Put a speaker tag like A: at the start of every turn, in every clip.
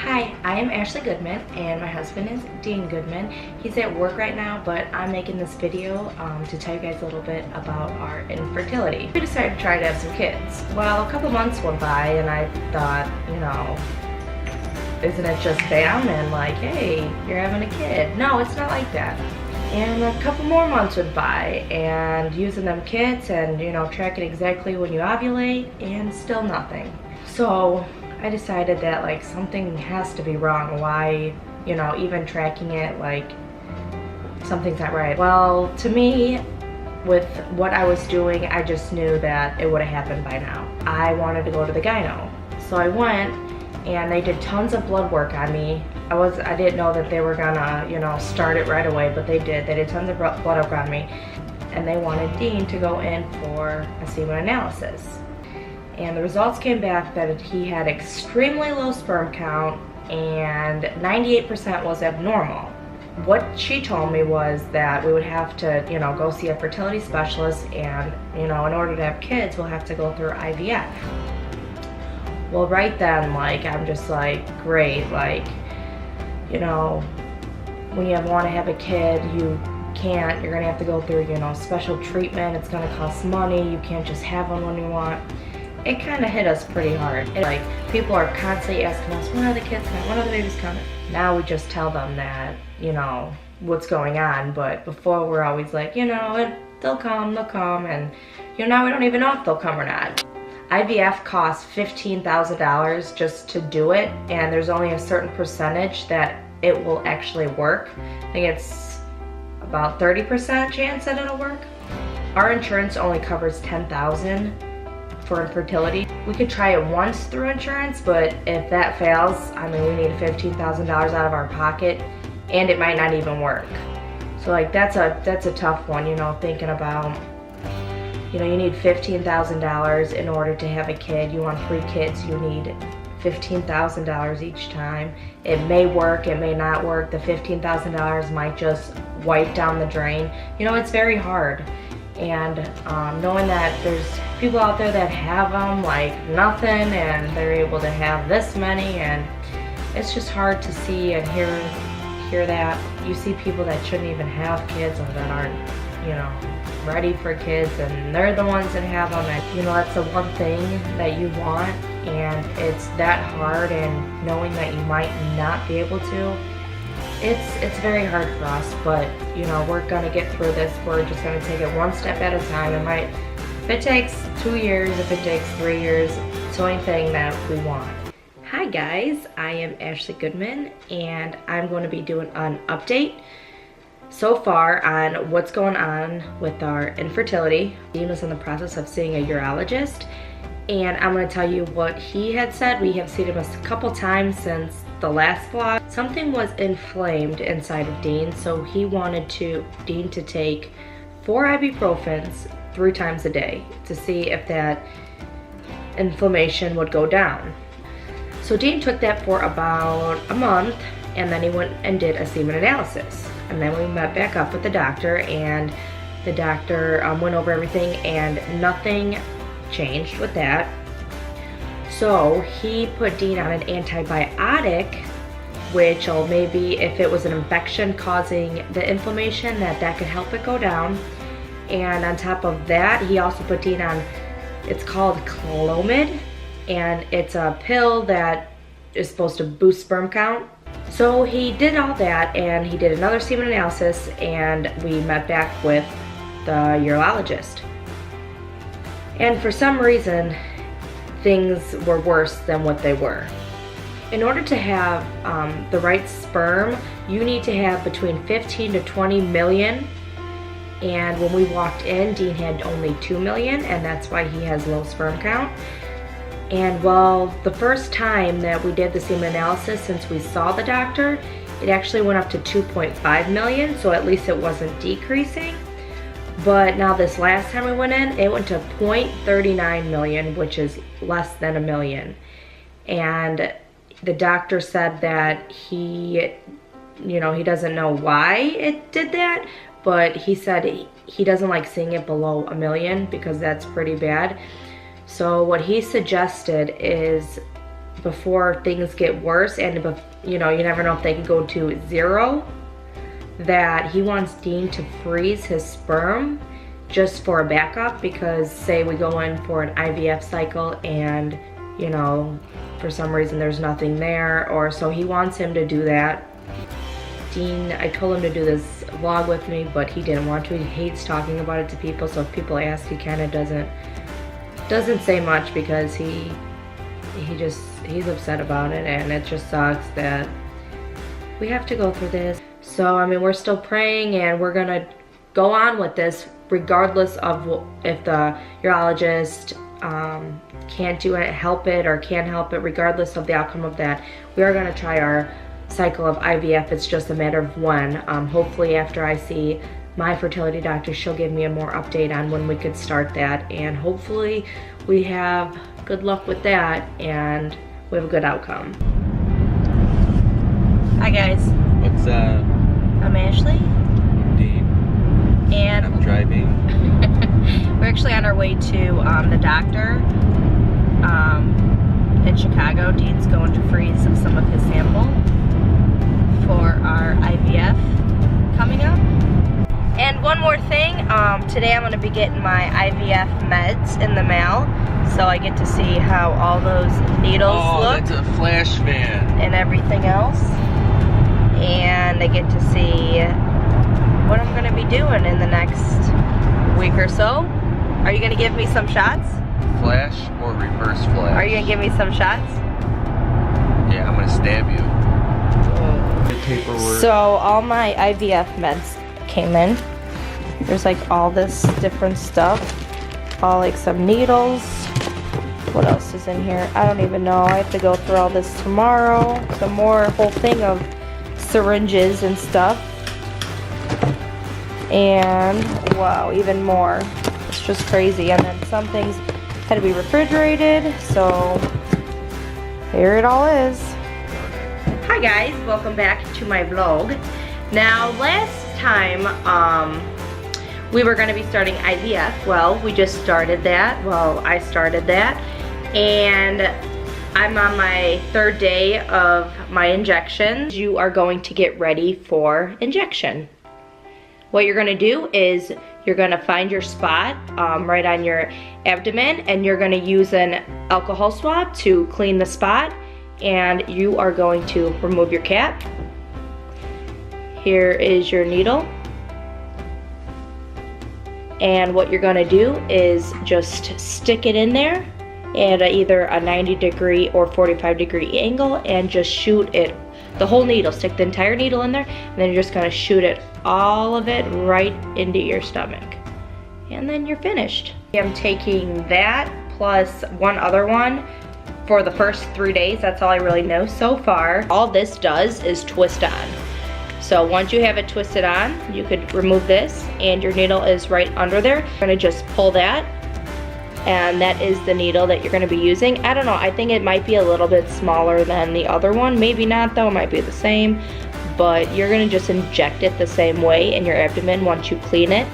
A: Hi, I am Ashley Goodman and my husband is Dean Goodman. He's at work right now, but I'm making this video to tell you guys a little bit about our infertility. We decided to try to have some kids. Well, a couple months went by and I thought, isn't it just bam and like, hey, you're having a kid? No, it's not like that. And a couple more months went by and using them kits and, tracking exactly when you ovulate and still nothing. So I decided that like something has to be wrong. Why, even tracking it, like something's not right. Well, to me, with what I was doing, I just knew that it would have happened by now. I wanted to go to the gyno. So I went and they did tons of blood work on me. I didn't know that they were gonna, start it right away, but they did. They did tons of blood work on me. And they wanted Dean to go in for a semen analysis. And the results came back that he had extremely low sperm count and 98% was abnormal. What she told me was that we would have to, go see a fertility specialist and, in order to have kids, we'll have to go through IVF. Well, right then, I'm just like, great, when you want to have a kid, you can't, you're gonna have to go through, special treatment, it's gonna cost money, you can't just have one when you want. It kind of hit us pretty hard. People are constantly asking us, when are the kids coming? When are the babies coming? Now we just tell them that, what's going on. But before we're always like, they'll come, and now we don't even know if they'll come or not. IVF costs $15,000 just to do it, and there's only a certain percentage that it will actually work. I think it's about 30% chance that it'll work. Our insurance only covers $10,000 for infertility. We could try it once through insurance, but if that fails, we need $15,000 out of our pocket, and it might not even work. So that's a tough one, thinking about, you need $15,000 in order to have a kid. You want 3 kids, you need $15,000 each time. It may work, it may not work. The $15,000 might just wipe down the drain. It's very hard. And knowing that there's people out there that have them like nothing and they're able to have this many, and it's just hard to see and hear that. You see people that shouldn't even have kids or that aren't, ready for kids, and they're the ones that have them, and that's the one thing that you want, and it's that hard, and knowing that you might not be able to, it's very hard for us, but we're gonna get through this. We're just gonna take it one step at a time. If it takes 2 years, if it takes 3 years, it's the only thing that we want. Hi guys, I am Ashley Goodman, and I'm going to be doing an update so far on what's going on with our infertility. Dean was in the process of seeing a urologist, and I'm going to tell you what he had said. We have seen him a couple times since the last vlog. Something was inflamed inside of Dean, so he wanted Dean to take 4 ibuprofens 3 times a day to see if that inflammation would go down. So Dean took that for about a month, and then he went and did a semen analysis. And then we met back up with the doctor, and the doctor went over everything, and nothing changed with that. So he put Dean on an antibiotic, which maybe if it was an infection causing the inflammation, that could help it go down. And on top of that, he also put Dean on, it's called Clomid, and it's a pill that is supposed to boost sperm count. So he did all that, and he did another semen analysis, and we met back with the urologist. And for some reason, things were worse than what they were. In order to have the right sperm, you need to have between 15 to 20 million. And when we walked in, Dean had only 2 million, and that's why he has low sperm count. And well, the first time that we did the semen analysis since we saw the doctor, it actually went up to 2.5 million, so at least it wasn't decreasing. But now this last time we went in, it went to 0.39 million, which is less than a million. And the doctor said that he doesn't know why it did that, but he said he doesn't like seeing it below a million because that's pretty bad. So what he suggested is before things get worse, and you know, you never know if they could go to 0, that he wants Dean to freeze his sperm just for a backup, because say we go in for an IVF cycle and, you know, for some reason there's nothing there, or so he wants him to do that. Dean, I told him to do this vlog with me, but he didn't want to. He hates talking about it to people, so if people ask, he kind of doesn't say much, because he's upset about it, and it just sucks that we have to go through this. So I mean, we're still praying, and we're gonna go on with this regardless of if the urologist can't help it or can't help it. Regardless of the outcome of that, we are gonna try our cycle of IVF. It's just a matter of when. Hopefully after I see my fertility doctor, she'll give me a more update on when we could start that, and hopefully we have good luck with that and we have a good outcome. Hi guys.
B: What's up?
A: I'm Ashley.
B: Dean.
A: And
B: I'm driving.
A: We're actually on our way to the doctor in Chicago. Dean's going to freeze some of his sample for our IVF coming up. And one more thing, today I'm going to be getting my IVF meds in the mail, so I get to see how all those needles look.
B: Oh, that's a flash fan.
A: And everything else. And I get to see what I'm going to be doing in the next week or so. Are you going to give me some shots?
B: Flash or reverse flash?
A: Are you going to give me some shots?
B: Yeah, I'm going to stab you. Paperwork.
A: So all my IVF meds came in. There's like all this different stuff. All like some needles. What else is in here? I don't even know. I have to go through all this tomorrow. Some more whole thing of syringes and stuff. And wow, even more. It's just crazy. And then some things had to be refrigerated. So here it all is. Hi guys, welcome back to my vlog. Now last time we were going to be starting IVF. Well, we just started that. Well, I started that, and I'm on my 3rd day of my injections. You are going to get ready for injection. What you're going to do is you're going to find your spot right on your abdomen, and you're going to use an alcohol swab to clean the spot. And you are going to remove your cap. Here is your needle. And what you're going to do is just stick it in there at either a 90-degree or 45-degree angle, and just shoot it, the whole needle. Stick the entire needle in there, and then you're just going to shoot it, all of it, right into your stomach. And then you're finished. I'm taking that plus one other one for the first 3 days. That's all I really know so far. All this does is twist on. So once you have it twisted on, you could remove this, and your needle is right under there. You're gonna just pull that, and that is the needle that you're gonna be using. I don't know, I think it might be a little bit smaller than the other one. Maybe not though, it might be the same. But you're gonna just inject it the same way in your abdomen once you clean it.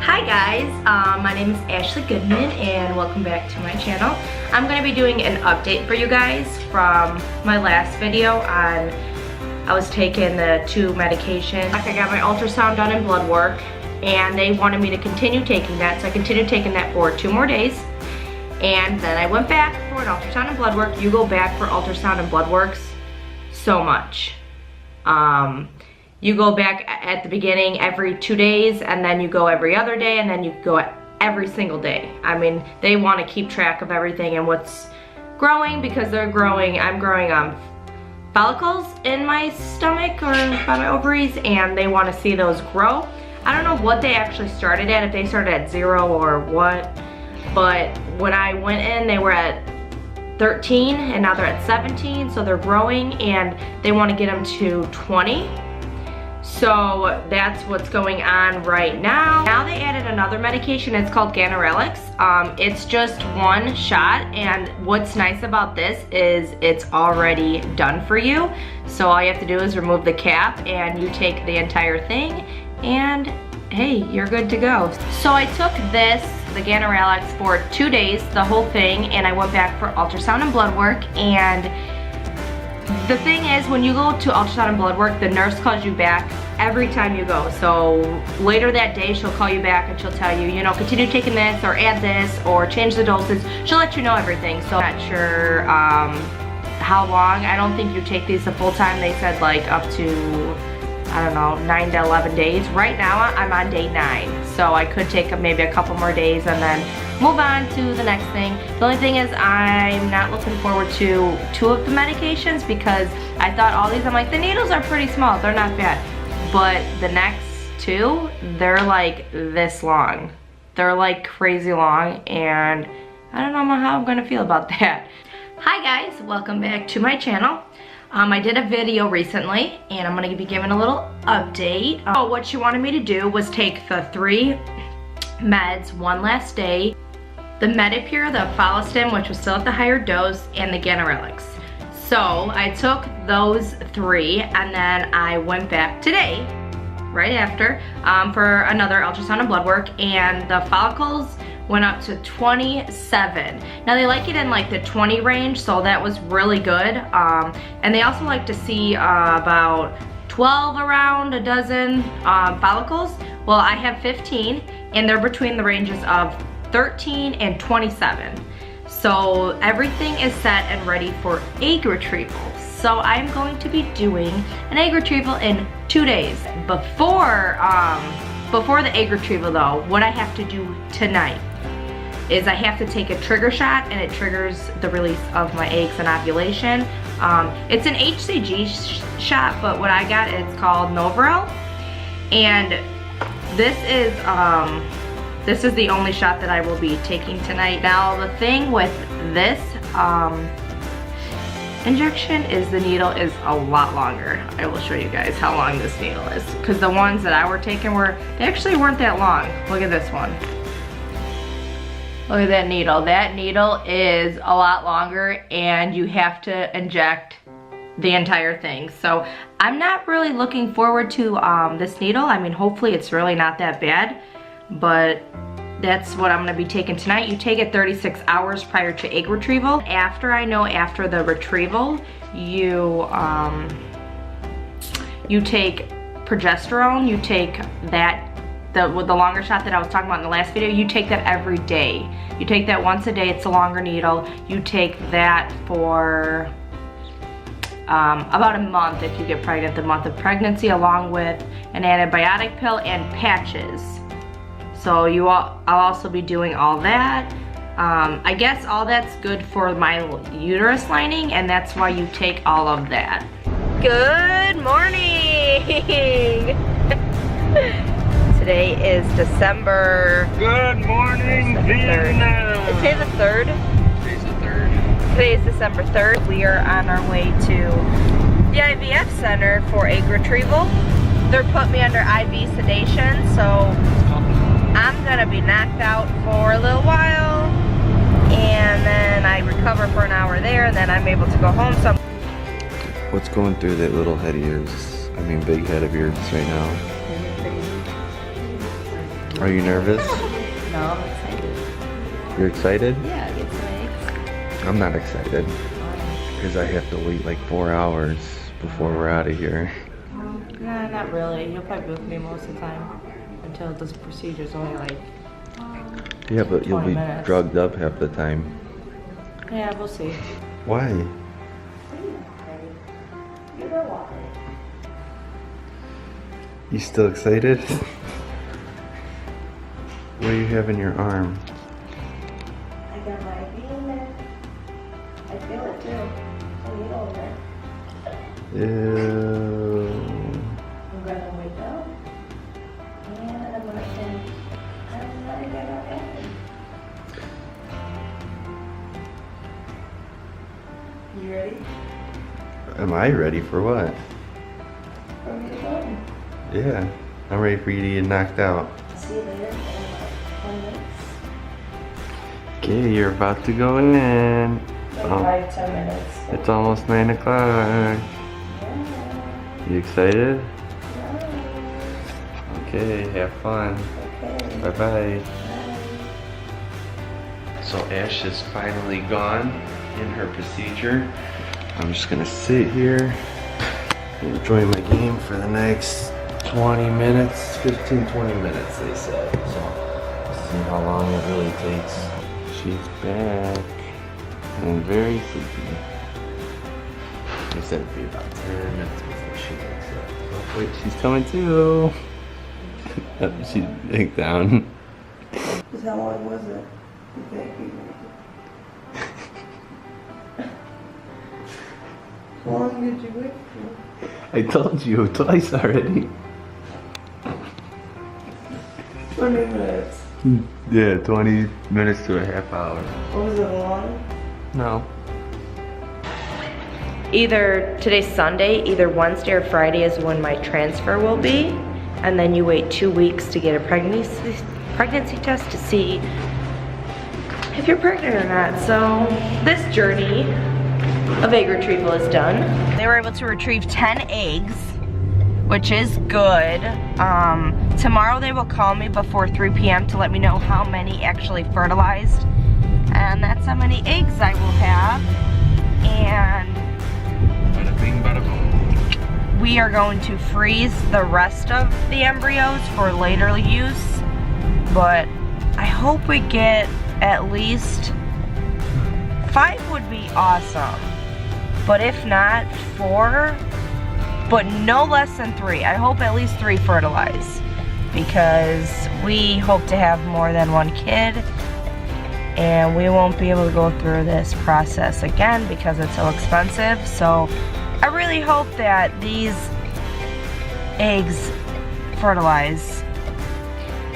A: Hi guys, my name is Ashley Goodman, and welcome back to my channel. I'm going to be doing an update for you guys from my last video on, I was taking the 2 medications. I got my ultrasound done and blood work, and they wanted me to continue taking that, so I continued taking that for 2 more days. And then I went back for an ultrasound and blood work. You go back for ultrasound and blood works so much. You go back at the beginning every 2 days, and then you go every other day, and then you go every single day. I mean, they want to keep track of everything and what's growing, because they're growing, I'm growing follicles in my stomach or by my ovaries, and they want to see those grow. I don't know what they actually started at, if they started at 0 or what, but when I went in, they were at 13, and now they're at 17, so they're growing, and they want to get them to 20. So that's what's going on right now. Now they added another medication. It's called Ganirelix. It's just 1 shot, and what's nice about this is it's already done for you. So all you have to do is remove the cap, and you take the entire thing, and hey, you're good to go. So I took this, the Ganirelix, for 2 days, the whole thing, and I went back for ultrasound and blood work, and The thing is, when you go to ultrasound and blood work, the nurse calls you back every time you go. So later that day, she'll call you back and she'll tell you, you know, continue taking this or add this or change the doses. She'll let you know everything. So I'm not sure how long. I don't think you take these the full time. They said like up to, I don't know, 9 to 11 days. Right now, I'm on day 9. So I could take maybe a couple more days and then move on to the next thing. The only thing is I'm not looking forward to 2 of the medications because I thought all these, I'm like, the needles are pretty small, they're not bad. But the next 2, they're like this long. They're like crazy long and I don't know how I'm gonna feel about that. Hi guys, welcome back to my channel. I did a video recently and I'm gonna be giving a little update. What she wanted me to do was take the 3 meds one last day. The Medipure, the Follistim, which was still at the higher dose, and the Ganirelix. So I took those 3 and then I went back today, right after, for another ultrasound and blood work, and the follicles went up to 27. Now they like it in like the 20 range, so that was really good. And they also like to see about 12 around a dozen follicles. Well, I have 15 and they're between the ranges of 13 and 27. So everything is set and ready for egg retrieval. So I'm going to be doing an egg retrieval in 2 days. Before the egg retrieval though, what I have to do tonight is I have to take a trigger shot and it triggers the release of my eggs and ovulation. It's an HCG shot, but what I got, it's called Novarel. And this is the only shot that I will be taking tonight. Now the thing with this injection is the needle is a lot longer. I will show you guys how long this needle is, because the ones that I were taking they actually weren't that long. Look at this one. Look at that needle. That needle is a lot longer and you have to inject the entire thing. So I'm not really looking forward to this needle. I mean, hopefully it's really not that bad, but that's what I'm gonna be taking tonight. You take it 36 hours prior to egg retrieval. After the retrieval, you take progesterone, you take that, with the longer shot that I was talking about in the last video, you take that every day. You take that once a day, it's a longer needle. You take that for about a month if you get pregnant, the month of pregnancy, along with an antibiotic pill and patches. So I'll also be doing all that. I guess all that's good for my uterus lining, and that's why you take all of that. Good morning! Today is December.
B: Good morning, Vietnam.
A: Is today the 3rd?
B: Today's the 3rd.
A: Today is December 3rd. We are on our way to the IVF center for egg retrieval. They're putting me under IV sedation, so I'm gonna be knocked out for a little while, and then I recover for an hour there, and then I'm able to go home. So
B: What's going through that little head of yours? I mean, big head of yours right now? Are you nervous?
A: No, I'm excited.
B: You're excited?
A: Yeah, I get some eggs.
B: I'm not excited because I have to wait like 4 hours before we're out of here.
A: Nah, not really. You'll probably be with me most of the time until this procedure's only like
B: Yeah, but you'll be
A: 20 minutes.
B: drugged up half the time.
A: Yeah, we'll see.
B: Why? You still excited? What do you have in your arm?
A: I got my IV in there. I feel it too. A needle in there.
B: Ew.
A: I'm gonna wake up and I'm gonna think, I'm not gonna happen. You ready?
B: Am I ready for what?
A: For me to go?
B: Yeah, I'm ready for you to get knocked out.
A: See you later in about 20 minutes.
B: Okay, you're about to go in.
A: Like 5-10 minutes.
B: It's almost 9 o'clock.
A: Yeah.
B: You excited?
A: Yeah.
B: Okay, have fun.
A: Okay.
B: Bye-bye. So Ash is finally gone in her procedure. I'm just gonna sit here and enjoy my game for the next 20 minutes, 15-20 minutes they said. So let's see how long it really takes. She's back and very sleepy. They said it'd be about 10 minutes before she wakes up. Oh wait, she's coming too. She digged down.
C: How long was it? You can't keep it. How long did you wait for?
B: I told you twice already.
C: 20 minutes.
B: Yeah, 20 minutes to a half hour.
C: Was it long?
B: No.
A: Either today's Sunday, either Wednesday or Friday is when my transfer will be, and then you wait 2 weeks to get a pregnancy test to see if you're pregnant or not. So this journey of egg retrieval is done. They were able to retrieve 10 eggs, which is good. Tomorrow they will call me before 3 p.m. to let me know how many actually fertilized, and that's how many eggs I will have. And
B: Bada bing, bada boom.
A: we are going to freeze the rest of the embryos for later use, but I hope we get at least 5 would be awesome, but if not 4, but no less than 3. I hope at least 3 fertilize, because we hope to have more than 1 kid, and we won't be able to go through this process again because it's so expensive. So I really hope that these eggs fertilize.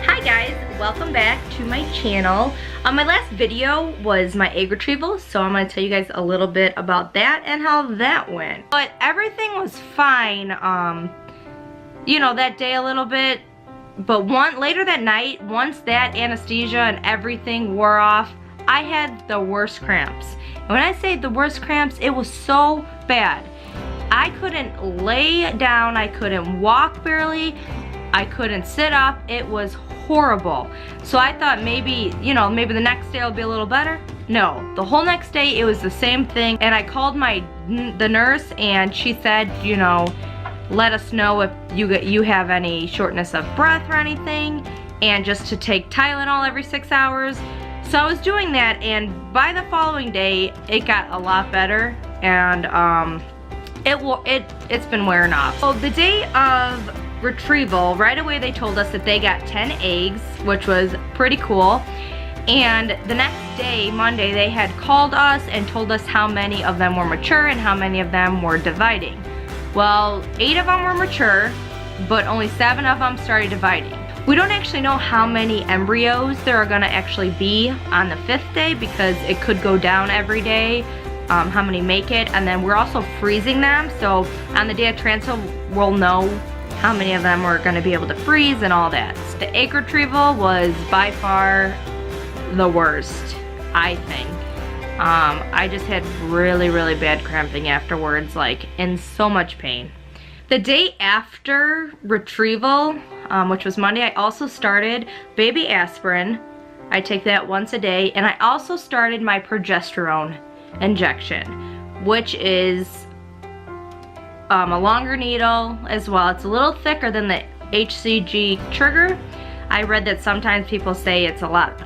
A: Hi guys, welcome back to my channel. My last video was my egg retrieval, so I'm going to tell you guys a little bit about that and how that went. But everything was fine, you know, that day a little bit, but later that night, once that anesthesia and everything wore off, I had the worst cramps. And when I say the worst cramps, it was so bad. I couldn't lay down, I couldn't walk barely, I couldn't sit up. It was horrible. So I thought maybe, you know, maybe the next day will be a little better. No, the whole next day it was the same thing. And I called the nurse, and she said, you know, let us know if you have any shortness of breath or anything, and just to take Tylenol every 6 hours. So I was doing that, and by the following day it got a lot better, and it's been wearing off. So the day of retrieval, right away they told us that they got 10 eggs, which was pretty cool. And the next day, Monday, they had called us and told us how many of them were mature and how many of them were dividing. Well, 8 of them were mature, but only 7 of them started dividing. We don't actually know how many embryos there are gonna actually be on the 5th day, because it could go down every day, how many make it. And then we're also freezing them, so on the day of transfer, we'll know how many of them are gonna be able to freeze and all that. The egg retrieval was by far the worst, I think. I just had really, really bad cramping afterwards, like in so much pain. The day after retrieval, which was Monday, I also started baby aspirin. I take that once a day, and I also started my progesterone injection, which is a longer needle as well. It's a little thicker than the HCG trigger. I read that sometimes people say it's a lot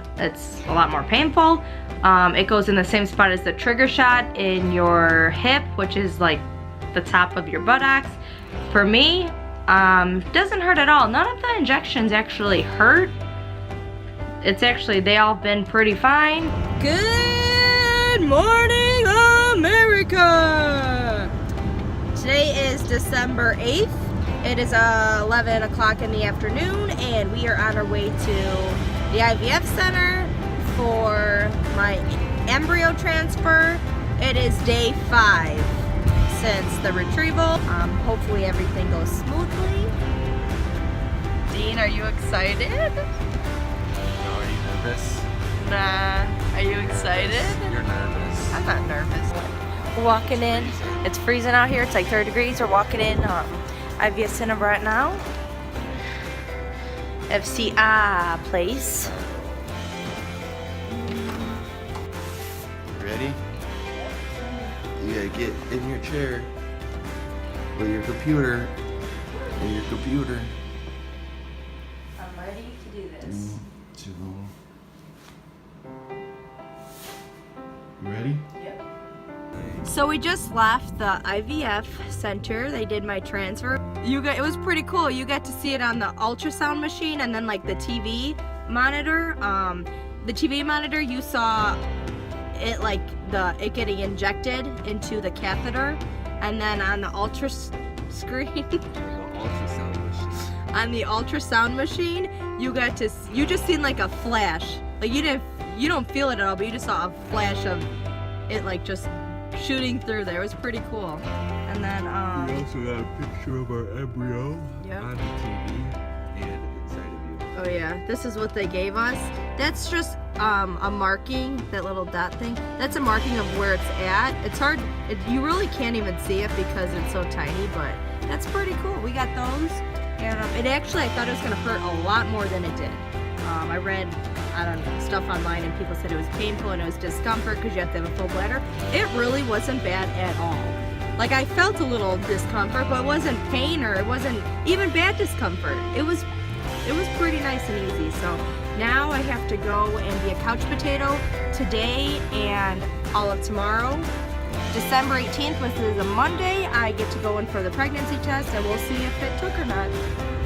A: more painful. It goes in the same spot as the trigger shot in your hip, which is like the top of your buttocks. For me, doesn't hurt at all. None of the injections actually hurt. It's actually, they all been pretty fine. Good morning, America! Today is December 8th. It is 11 o'clock in the afternoon, and we are on our way to the IVF center for my embryo transfer. It is day 5 since the retrieval. Hopefully everything goes smoothly. Dean, are you excited?
B: Are you nervous?
A: Nah. Are you excited?
B: You're nervous.
A: I'm not nervous. We're walking in. It's freezing out here. It's like 30 degrees. We're walking in IVF center right now. FCI place.
B: Ready? You gotta get in your chair with your computer. And your computer.
A: I'm ready to do this.
B: 2. You ready?
A: Yep. So we just left the IVF center. They did my transfer. It was pretty cool. You got to see it on the ultrasound machine and then like the TV monitor. The TV monitor, you saw it like it getting injected into the catheter, and then on the screen. On the ultrasound machine, you just seen like a flash. Like you don't feel it at all, but you just saw a flash of it like just shooting through there. It was pretty cool. And then
B: we also got a picture of our embryo on the TV and inside of you.
A: Oh yeah, this is what they gave us. That's just a marking, that little dot thing. That's a marking of where it's at. It's hard, you really can't even see it because it's so tiny, but that's pretty cool. We got those, and I thought it was gonna hurt a lot more than it did. I read, I don't know, stuff online and people said it was painful and it was discomfort because you have to have a full bladder. It really wasn't bad at all. Like I felt a little discomfort, but it wasn't pain or it wasn't even bad discomfort. It was pretty nice and easy. So now I have to go and be a couch potato today and all of tomorrow. December 18th, which is a Monday, I get to go in for the pregnancy test and we'll see if it took or not.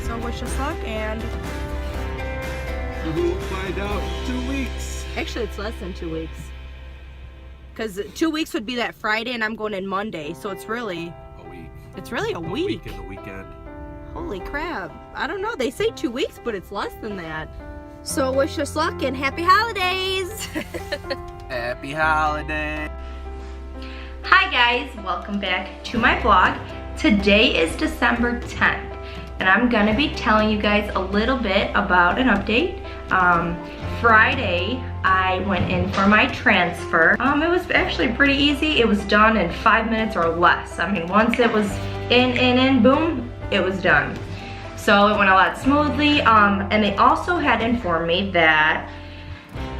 A: So wish us luck, and
B: we'll find out in 2 weeks.
A: Actually, it's less than 2 weeks. Because 2 weeks would be that Friday and I'm going in Monday, so it's really
B: a week.
A: It's really a week.
B: A week and the weekend.
A: Holy crap. I don't know. They say 2 weeks, but it's less than that. So wish us luck and happy holidays.
B: Happy holiday.
A: Hi guys, welcome back to my vlog. Today is December 10th and I'm gonna be telling you guys a little bit about an update. Friday I went in for my transfer. It was actually pretty easy. It was done in 5 minutes or less. I mean, once it was in, boom, it was done. So it went a lot smoothly. And they also had informed me that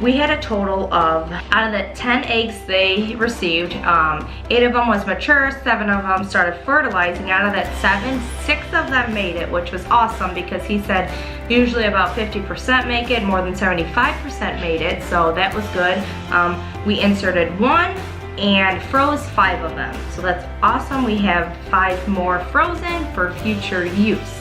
A: we had a total of, out of the 10 eggs they received, 8 of them was mature, 7 of them started fertilizing. Out of that 7, 6 of them made it, which was awesome because he said usually about 50% make it, more than 75% made it, so that was good. We inserted 1 and froze 5 of them, so that's awesome. We have 5 more frozen for future use.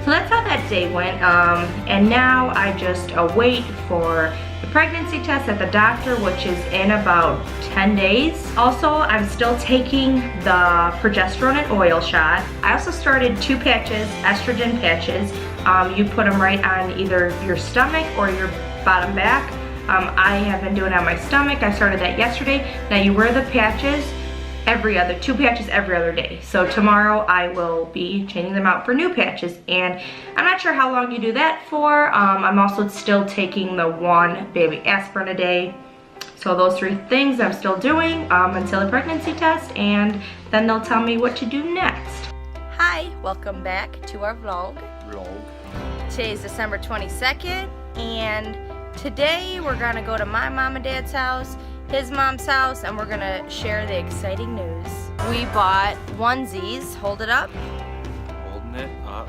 A: So that's how that day went, and now I just await for the pregnancy test at the doctor, which is in about 10 days. Also, I'm still taking the progesterone and oil shot. I also started 2 patches, estrogen patches. You put them right on either your stomach or your bottom back. I have been doing it on my stomach. I started that yesterday. Now you wear the patches 2 patches every other day. So tomorrow I will be changing them out for new patches, and I'm not sure how long you do that for. I'm also still taking the 1 baby aspirin a day. So those 3 things I'm still doing until the pregnancy test, and then they'll tell me what to do next. Hi, welcome back to our vlog. Today is December 22nd, and today we're gonna go to my mom and dad's house, his mom's house, and we're gonna share the exciting news. We bought onesies. Hold it up.
B: Holding it up.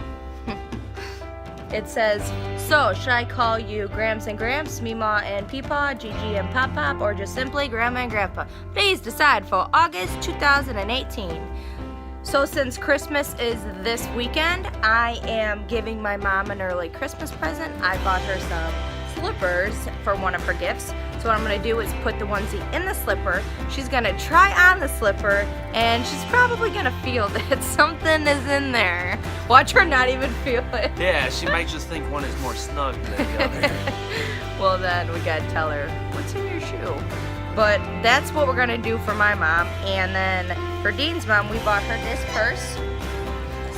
A: It says, so should I call you Grams and Gramps, Meemaw and Peepaw, Gigi and Pop Pop, or just simply Grandma and Grandpa? Please decide for August 2018. So since Christmas is this weekend, I am giving my mom an early Christmas present. I bought her some slippers for one of her gifts. So what I'm gonna do is put the onesie in the slipper. She's gonna try on the slipper, and she's probably gonna feel that something is in there. Watch her not even feel it.
B: Yeah, she might just think one is more snug than the other.
A: Well, then we gotta tell her, what's in your shoe? But that's what we're gonna do for my mom. And then for Dean's mom, we bought her this purse.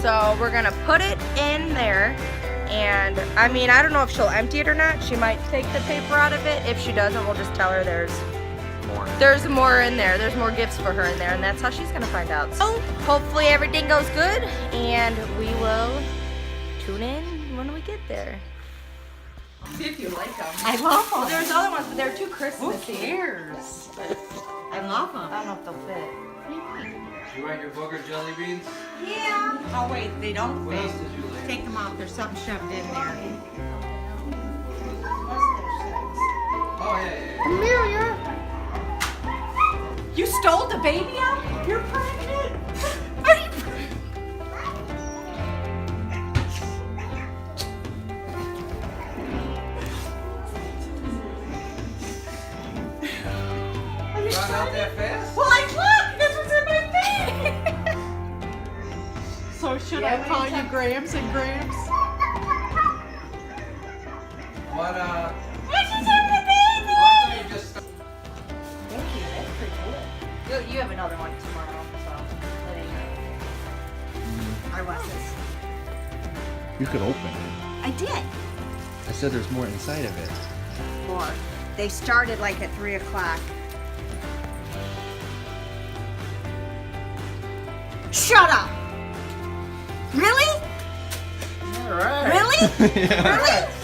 A: So we're gonna put it in there. And I mean, I don't know if she'll empty it or not. She might take the paper out of it. If she doesn't, we'll just tell her there's more in there. There's more gifts for her in there, and that's how she's gonna find out. So hopefully everything goes good, and we will tune in when we get there.
C: See if you like them.
A: I love them. Well, there's other ones, but they're too Christmassy.
C: Who cares? I love them.
A: I don't know if they'll fit.
B: You want your booger jelly beans?
D: Yeah. Oh wait, they don't
B: What
D: fit.
B: else did you like?
D: Take them out. There's something shoved in there.
B: Oh, yeah.
C: Amelia.
D: You stole the baby out? You're pregnant. Are you
B: Got out that fast?
D: Well, look, this was in my face. So should I call you Gramps and Gramps?
B: What,
D: I just have the baby.
B: why don't you just start?
A: Thank you, that's pretty cool. You have another one tomorrow, so letting you know.
D: I was this.
E: You could open it.
D: I did.
E: I said there's more inside of it.
D: More. They started like at 3 o'clock. Shut up! Really?
E: All right.
D: Really?
E: Yeah.
D: Really?